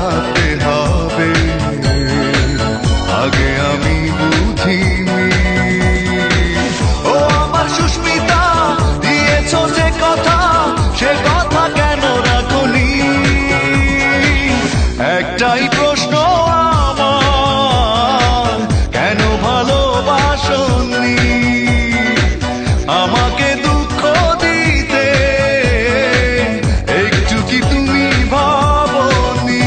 কাঁদতে হবে, আগে আমি বুঝিনি। ও আমার সুস্মিতা, দিয়েছো যে কথা, সে কথা কেন রাখনি? একটাই প্রশ্ন আমার, কেন ভালোবাসনি? আমাকে দুঃখ দিতে একটু কি তুমি ভাবনি?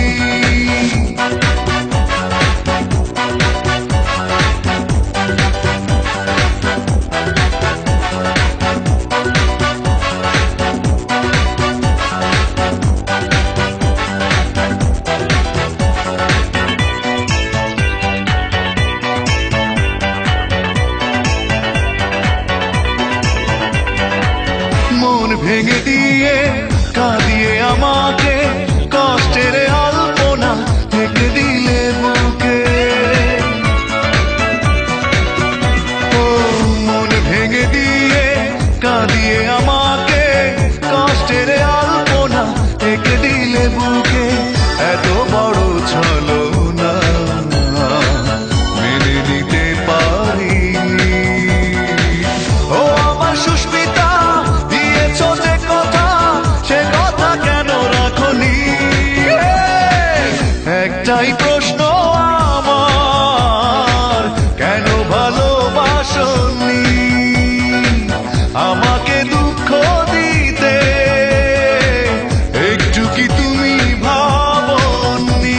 মন ভেঙে দিয়ে কাঁদিয়ে আমাকে কষ্টের আলপনা থেকে দিলে বুকে। ও মন ভেঙে দিয়ে কাঁদিয়ে আমাকে কষ্টের আলপনা থেকে দিলে বুকে। এত বড় ছলনা মেনে নিতে পারিনি। ও আমার সুস্মিতা, দিয়েছো যে কথা, সে কথা কেন রাখনি? একটাই প্রশ্ন আমার, কেন ভালোবাসনি? আমাকে দুঃখ দিতে একটু কি তুমি ভাবনি?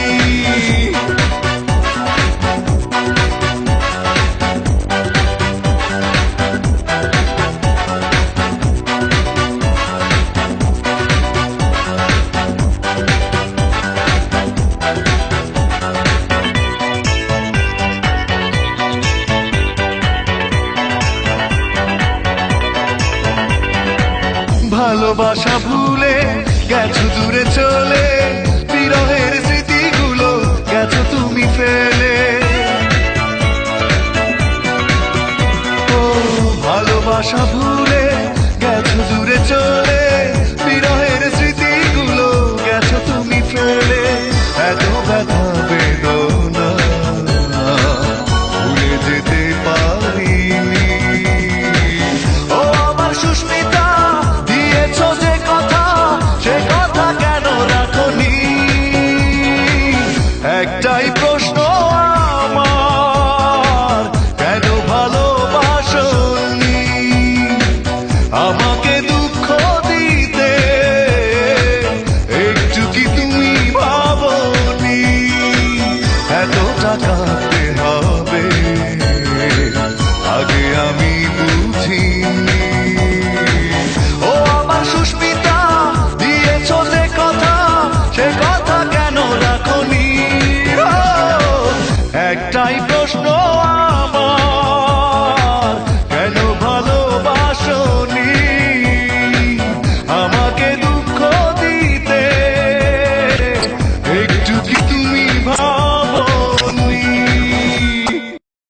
ভালোবাসা ভুলে গেছো দূরে চলে, বিরহের স্মৃতিগুলো গেছো তুমি ফেলে। ও ভালোবাসা ভুলে গেছো দূরে চলে, বিরহের স্মৃতিগুলো গেছো তুমি ফেলে। এত ব্যথা বেদনা ভুলে যেতে পারিনি। ও আমার সুস্মিতা, দিয়েছো যে কথা, সে কথা কেন রাখনি? একটাই প্রশ্ন আমার, কেন ভালোবাসনি? আমাকে দুঃখ দিতে একটু কি তুমি ভাবনি? এত টাকাতে হবে, আগে আমি বুঝিনি। ও আমার সুস্মিতা, দিয়েছো যে কথা, সে কথা কেন রাখনি? একটাই প্রশ্ন আমার, কেন ভালোবাসনি? আমাকে দুঃখ দিতে একটু কি তুমি ভাবনি?